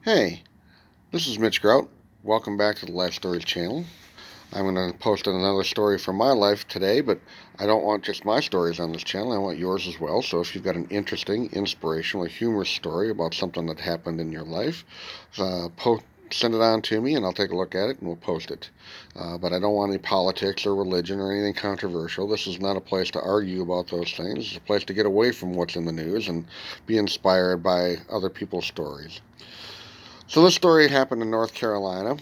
Hey, this is Mitch Grout. Welcome back to the Life Stories channel. I'm going to post another story from my life today, but I don't want just my stories on this channel. I want yours as well. So if you've got an interesting, inspirational, or humorous story about something that happened in your life, send it on to me and I'll take a look at it and we'll post it. But I don't want any politics or religion or anything controversial. This is not a place to argue about those things. It's a place to get away from what's in the news and be inspired by other people's stories. So this story happened in North Carolina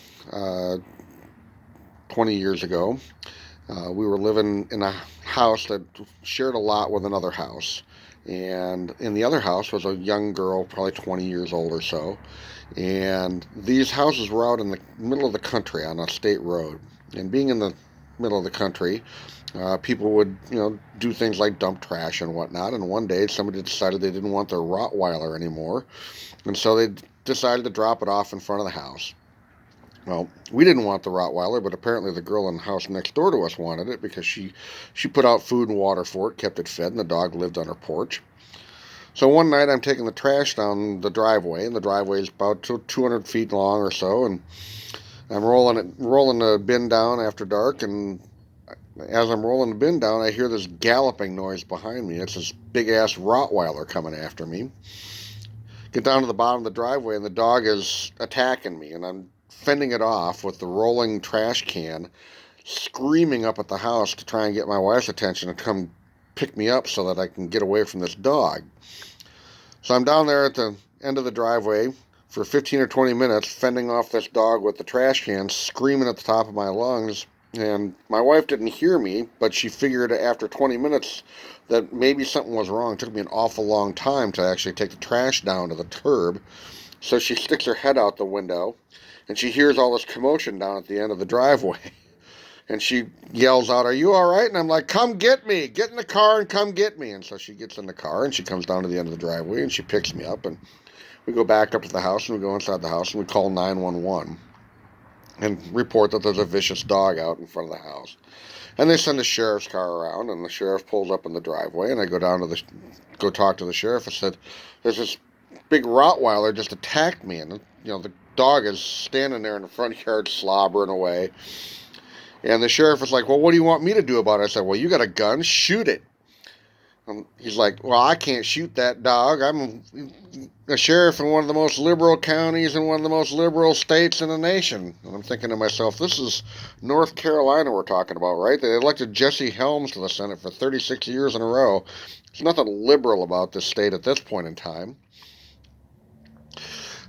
20 years ago. We were living in a house that shared a lot with another house. And in the other house was a young girl, probably 20 years old or so. And these houses were out in the middle of the country on a state road. And being in the middle of the country, people would, do things like dump trash and whatnot. And one day somebody decided they didn't want their Rottweiler anymore. And so they decided to drop it off in front of the house. Well, we didn't want the Rottweiler, but apparently the girl in the house next door to us wanted it because she put out food and water for it, kept it fed, and the dog lived on her porch. So one night I'm taking the trash down the driveway, and the driveway is about 200 feet long or so, and I'm rolling the bin down after dark, and as I'm rolling the bin down, I hear this galloping noise behind me. It's this big-ass Rottweiler coming after me. Get down to the bottom of the driveway, and the dog is attacking me, and I'm fending it off with the rolling trash can, screaming up at the house to try and get my wife's attention to come pick me up so that I can get away from this dog. So I'm down there at the end of the driveway for 15 or 20 minutes, fending off this dog with the trash can, screaming at the top of my lungs. And my wife didn't hear me, but she figured after 20 minutes that maybe something was wrong. It took me an awful long time to actually take the trash down to the curb. So she sticks her head out the window, and she hears all this commotion down at the end of the driveway. And she yells out, "Are you all right?" And I'm like, "Come get me. Get in the car and come get me." And so she gets in the car, and she comes down to the end of the driveway, and she picks me up. And we go back up to the house, and we go inside the house, and we call 911 and report that there's a vicious dog out in front of the house. And they send the sheriff's car around, and the sheriff pulls up in the driveway, and I go down to go talk to the sheriff. I said, "There's this big Rottweiler just attacked me," and the dog is standing there in the front yard slobbering away. And the sheriff was like, "Well, what do you want me to do about it?" I said, "Well, you got a gun, shoot it." He's like, "Well, I can't shoot that dog. I'm a sheriff in one of the most liberal counties in one of the most liberal states in the nation." And I'm thinking to myself, this is North Carolina we're talking about, right? They elected Jesse Helms to the Senate for 36 years in a row. There's nothing liberal about this state at this point in time.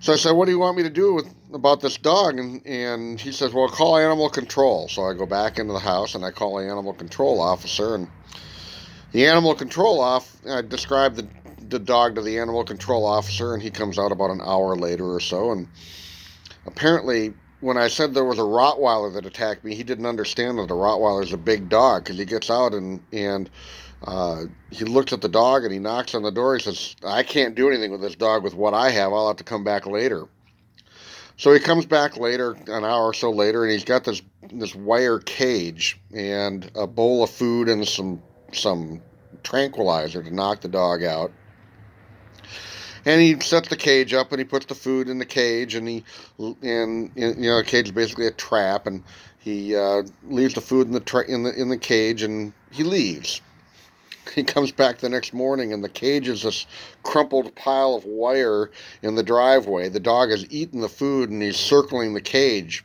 So I said, "What do you want me to do about this dog?" And he says, "Well, call animal control." So I go back into the house and I call the animal control officer, and the animal control I described the dog to the animal control officer, and he comes out about an hour later or so. And apparently, when I said there was a Rottweiler that attacked me, he didn't understand that the Rottweiler is a big dog, because he gets out and he looks at the dog and he knocks on the door. He says, "I can't do anything with this dog with what I have. I'll have to come back later." So he comes back later, an hour or so later, and he's got this wire cage and a bowl of food and some tranquilizer to knock the dog out. And he sets the cage up and he puts the food in the cage, and the cage is basically a trap, and he leaves the food in the cage, and he leaves. He comes back the next morning, and the cage is this crumpled pile of wire in the driveway. The dog has eaten the food, and he's circling the cage.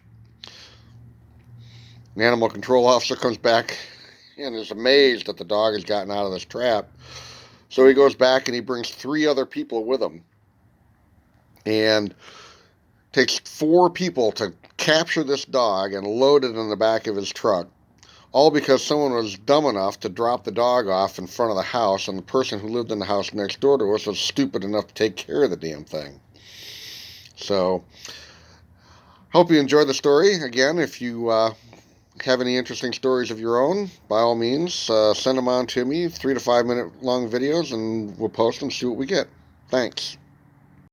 The animal control officer comes back and is amazed that the dog has gotten out of this trap. So he goes back and he brings 3 other people with him, and takes 4 people to capture this dog and load it in the back of his truck, all because someone was dumb enough to drop the dog off in front of the house, and the person who lived in the house next door to us was stupid enough to take care of the damn thing. So, hope you enjoyed the story. Again, if you have any interesting stories of your own, by all means, send them on to me, 3 to 5 minute long videos, and we'll post them, see what we get. Thanks.